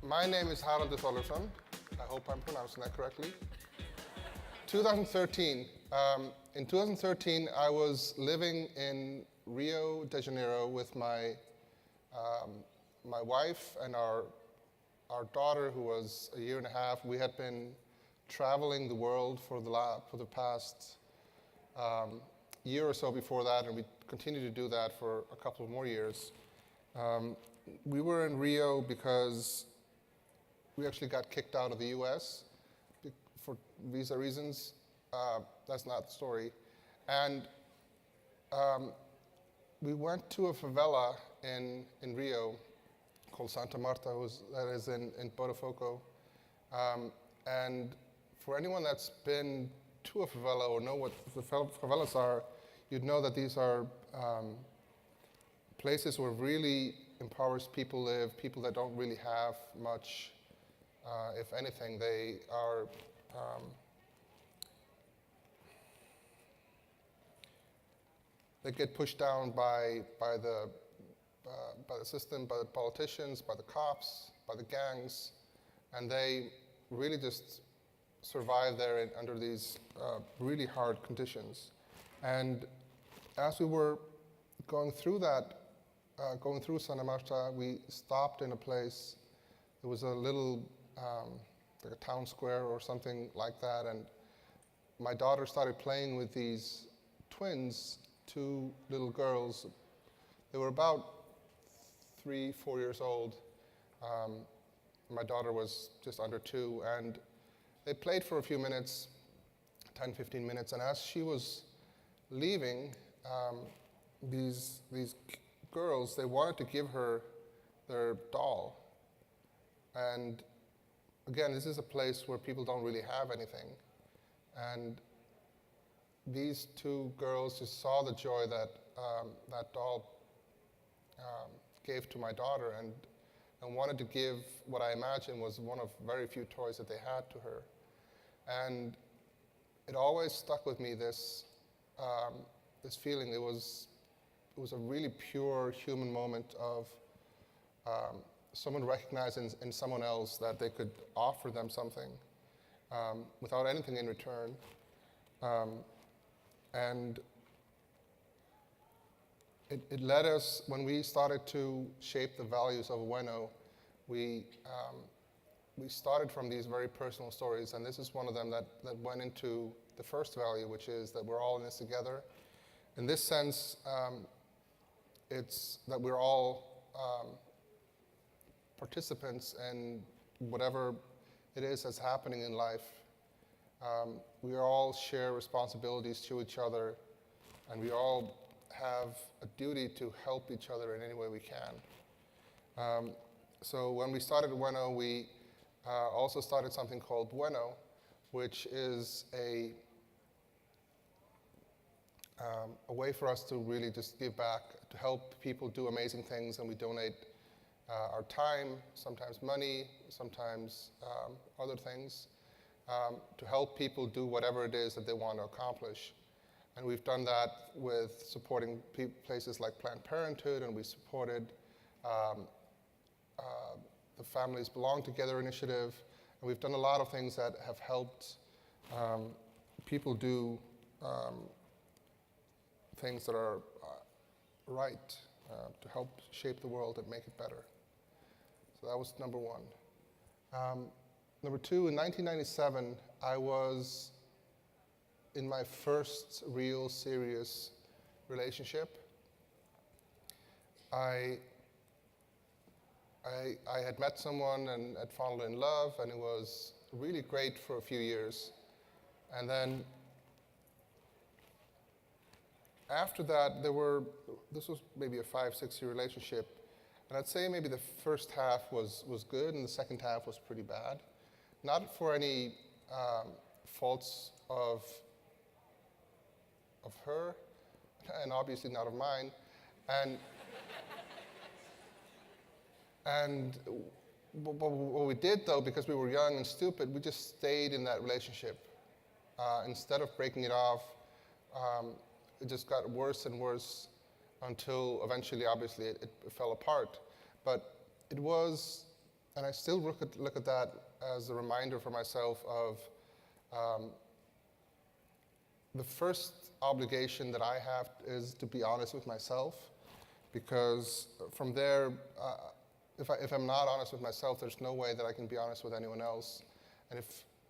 My name is Haraldur Thorleifsson. I hope I'm pronouncing that correctly. 2013. In 2013, I was living in Rio de Janeiro with my wife and our daughter, who was a year and a half. We had been traveling the world for the past year or so before that, and we continued to do that for a couple of more years. We were in Rio because we actually got kicked out of the US for visa reasons. That's not the story. And we went to a favela in Rio called Santa Marta, that is in Botafogo. And for anyone that's been to a favela or know what the favelas are, you'd know that these are places where really impoverished people live, people that don't really have much. If anything, they are they get pushed down by the system, by the politicians, by the cops, by the gangs, and they really just survive there under these really hard conditions. And as we were going through Santa Marta, we stopped in a place. There was a little, like a town square or something like that, and my daughter started playing with these twins, two little girls. They were about 3, 4 years old. My daughter was just under 2, and they played for a few minutes, 10, 15 minutes, and as she was leaving, these girls, they wanted to give her their doll. And again, this is a place where people don't really have anything. And these two girls just saw the joy that that doll gave to my daughter and wanted to give what I imagine was one of very few toys that they had to her. And it always stuck with me, this feeling. It was a really pure human moment of someone recognizing in someone else that they could offer them something without anything in return. And it led us, when we started to shape the values of Ueno, we started from these very personal stories, and this is one of them that went into the first value, which is that we're all in this together. In this sense, it's that we're all participants in whatever it is that's happening in life. We all share responsibilities to each other, and we all have a duty to help each other in any way we can. So when we started Ueno, we also started something called Bueno, which is a way for us to really just give back, to help people do amazing things, and we donate our time, sometimes money, sometimes other things, to help people do whatever it is that they want to accomplish. And we've done that with supporting places like Planned Parenthood, and we supported the Families Belong Together initiative, and we've done a lot of things that have helped people do things that are right, to help shape the world and make it better. So that was number one. Number two, in 1997, I was in my first real serious relationship. I had met someone and had fallen in love, and it was really great for a few years. And then after that, this was maybe a 5-6 year relationship, and I'd say maybe the first half was good, and the second half was pretty bad. Not for any faults of her, and obviously not of mine. And what we did, though, because we were young and stupid, we just stayed in that relationship. Instead of breaking it off, it just got worse and worse until eventually, obviously, it fell apart. But it was and I still look at that as a reminder for myself of the first obligation that I have is to be honest with myself, because from there, if I'm not honest with myself, there's no way that I can be honest with anyone else. And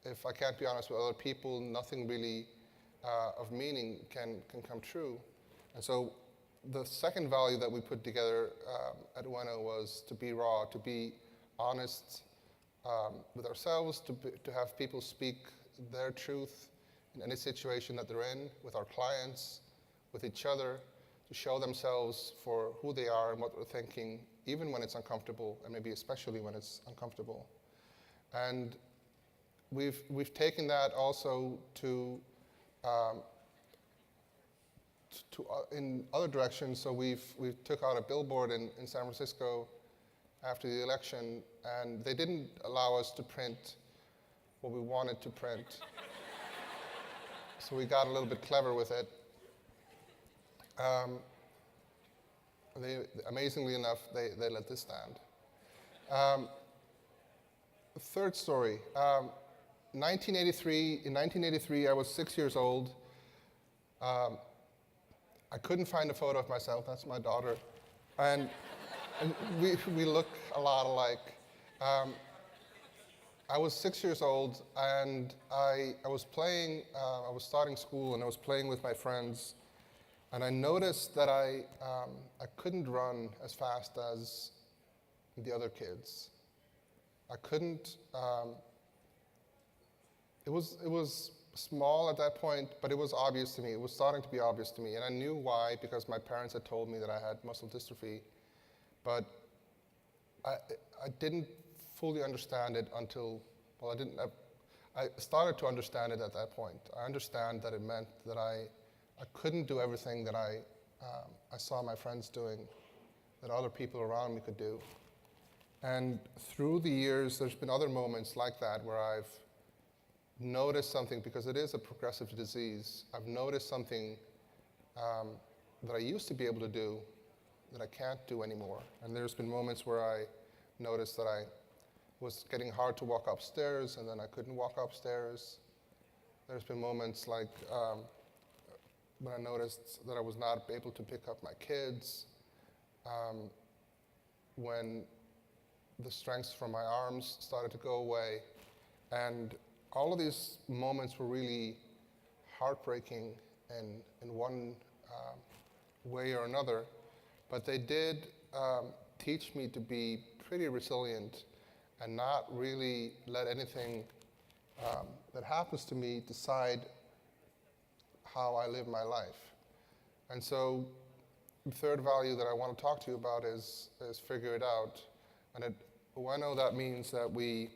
if I can't be honest with other people, nothing really of meaning can come true. And so the second value that we put together at Ueno was to be raw, to be honest with ourselves, to have people speak their truth in any situation that they're in, with our clients, with each other, to show themselves for who they are and what they're thinking, even when it's uncomfortable, and maybe especially when it's uncomfortable. And we've taken that also to in other directions. So we took out a billboard in San Francisco after the election, and they didn't allow us to print what we wanted to print. So we got a little bit clever with it. Amazingly enough, they let this stand. Third story. In 1983, I was 6 years old. I couldn't find a photo of myself. That's my daughter. And we look a lot alike. I was 6 years old, and I was playing, I was starting school, and I was playing with my friends, and I noticed that I couldn't run as fast as the other kids. I couldn't, it was small at that point, but it was obvious to me. It was starting to be obvious to me, and I knew why, because my parents had told me that I had muscle dystrophy, but I didn't fully understand it until, well, I started to understand it at that point. I understand that it meant that I couldn't do everything that I saw my friends doing, that other people around me could do. And through the years, there's been other moments like that where I've noticed something, because it is a progressive disease. I've noticed something that I used to be able to do that I can't do anymore. And there's been moments where I noticed that I was getting hard to walk upstairs, and then I couldn't walk upstairs. There's been moments like when I noticed that I was not able to pick up my kids, when the strength from my arms started to go away. And all of these moments were really heartbreaking in one way or another, but they did teach me to be pretty resilient and not really let anything that happens to me decide how I live my life. And so the third value that I want to talk to you about is figure it out. And I know that means that we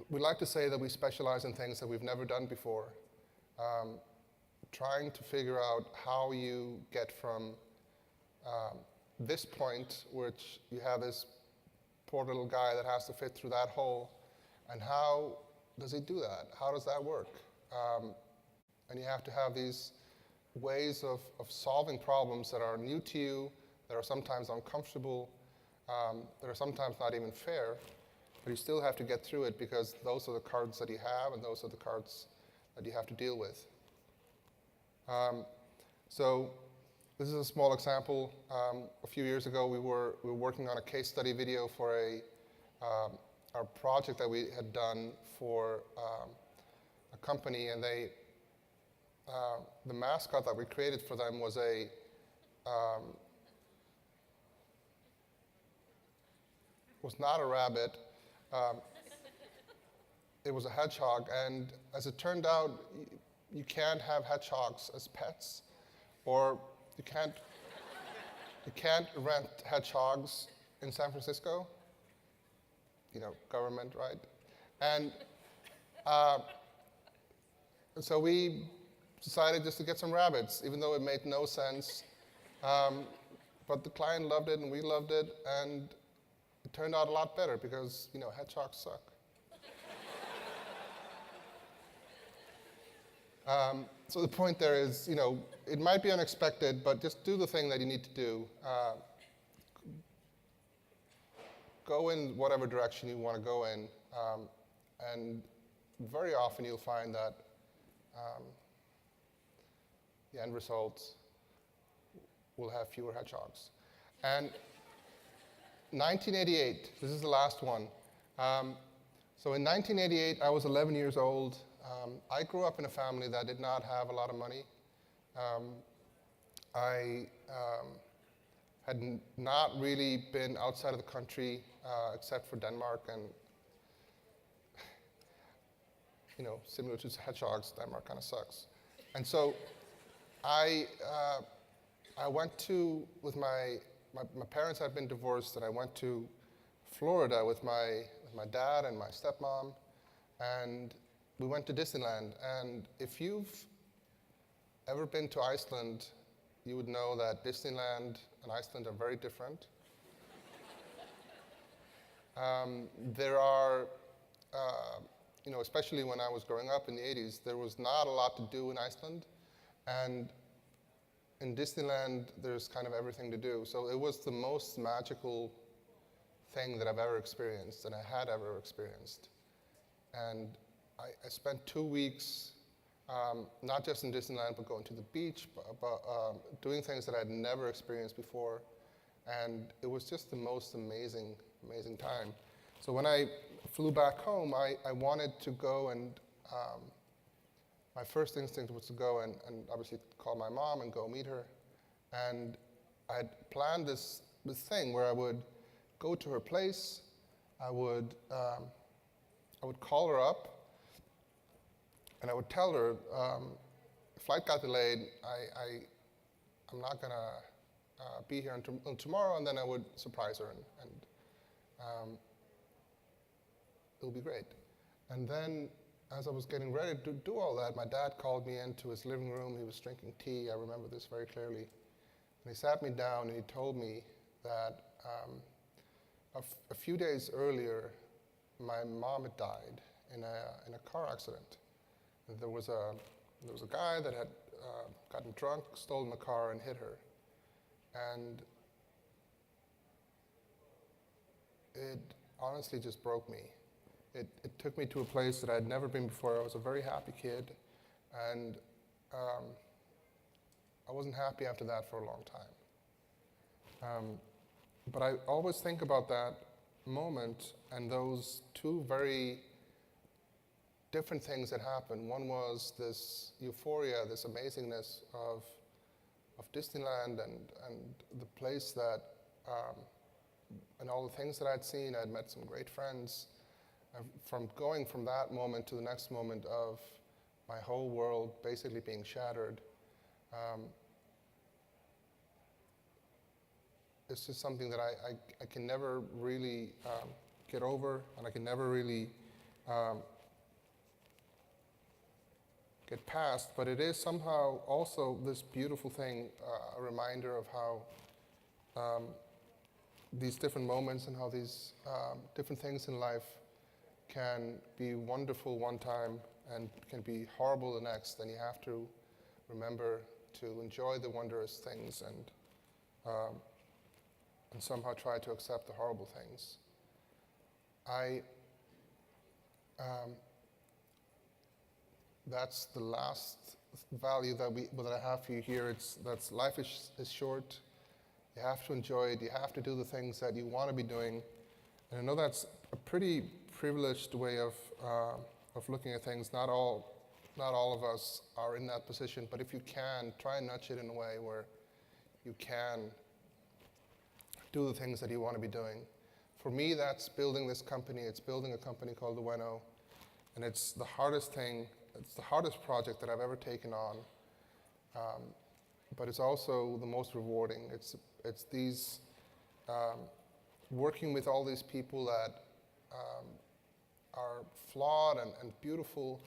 like to say that we specialize in things that we've never done before. Trying to figure out how you get from this point, which you have this poor little guy that has to fit through that hole, and how does he do that? How does that work? And you have to have these ways of solving problems that are new to you, that are sometimes uncomfortable, that are sometimes not even fair, but you still have to get through it, because those are the cards that you have, and those are the cards that you have to deal with. So this is a small example. A few years ago, we were working on a case study video for our project that we had done for a company, and the mascot that we created for them was was not a rabbit. It was a hedgehog, and as it turned out, you can't have hedgehogs as pets, or you can't rent hedgehogs in San Francisco. You know, government, right? And so we decided just to get some rabbits, even though it made no sense. But the client loved it, and we loved it, and it turned out a lot better, because, you know, hedgehogs suck. So the point there is, you know, it might be unexpected, but just do the thing that you need to do. go in whatever direction you want to go in, and very often you'll find that the end result will have fewer hedgehogs. And 1988, this is the last one. So in 1988, I was 11 years old. I grew up in a family that did not have a lot of money. I had not really been outside of the country except for Denmark, and similar to hedgehogs, Denmark kind of sucks. And so I went to, with my parents had been divorced, and I went to Florida with my dad and my stepmom, and we went to Disneyland. And if you've ever been to Iceland, you would know that Disneyland and Iceland are very different. There are, especially when I was growing up in the 80s, there was not a lot to do in Iceland. And in Disneyland, there's kind of everything to do. So it was the most magical thing that I've ever experienced, and I had ever experienced. And I spent 2 weeks, not just in Disneyland, but going to the beach, but doing things that I had never experienced before. And it was just the most amazing, amazing time. So when I flew back home, I wanted to go, and my first instinct was to go and obviously call my mom and go meet her. And I had planned this thing where I would go to her place, I would call her up, and I would tell her, flight got delayed, I'm not gonna be here until tomorrow, and then I would surprise her, and it'll be great. And then, as I was getting ready to do all that, my dad called me into his living room. He was drinking tea, I remember this very clearly. And he sat me down and he told me that a few days earlier, my mom had died in a car accident. And there was a guy that had gotten drunk, stolen the car, and hit her. And it honestly just broke me. It took me to a place that I had never been before. I was a very happy kid, and I wasn't happy after that for a long time. But I always think about that moment and those two very different things that happened. One was this euphoria, this amazingness of Disneyland and the place that, and all the things that I'd seen. I'd met some great friends. From going from that moment to the next moment of my whole world basically being shattered, it's just something that I can never really get over, and I can never really get past, but it is somehow also this beautiful thing, a reminder of how these different moments and how these different things in life can be wonderful one time and can be horrible the next, and you have to remember to enjoy the wondrous things and somehow try to accept the horrible things. That's the last value that I have for you here. That's life is short. You have to enjoy it. You have to do the things that you want to be doing. And I know that's a pretty privileged way of looking at things. Not all of us are in that position, but if you can, try and nudge it in a way where you can do the things that you want to be doing. For me, that's building this company. It's building a company called Dueno, and it's the hardest thing. It's the hardest project that I've ever taken on, but it's also the most rewarding. It's these working with all these people that are flawed and beautiful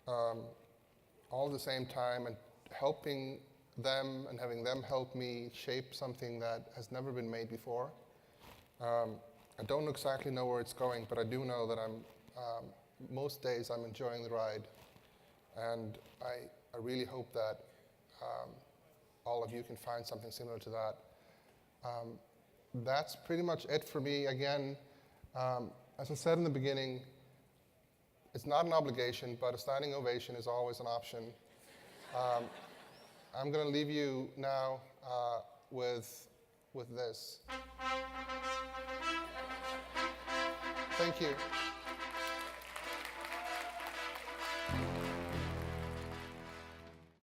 all at the same time, and helping them and having them help me shape something that has never been made before. I don't exactly know where it's going, but I do know that most days I'm enjoying the ride, and I really hope that all of you can find something similar to that. That's pretty much it for me. Again, As I said in the beginning, it's not an obligation, but a standing ovation is always an option. I'm going to leave you now with this. Thank you.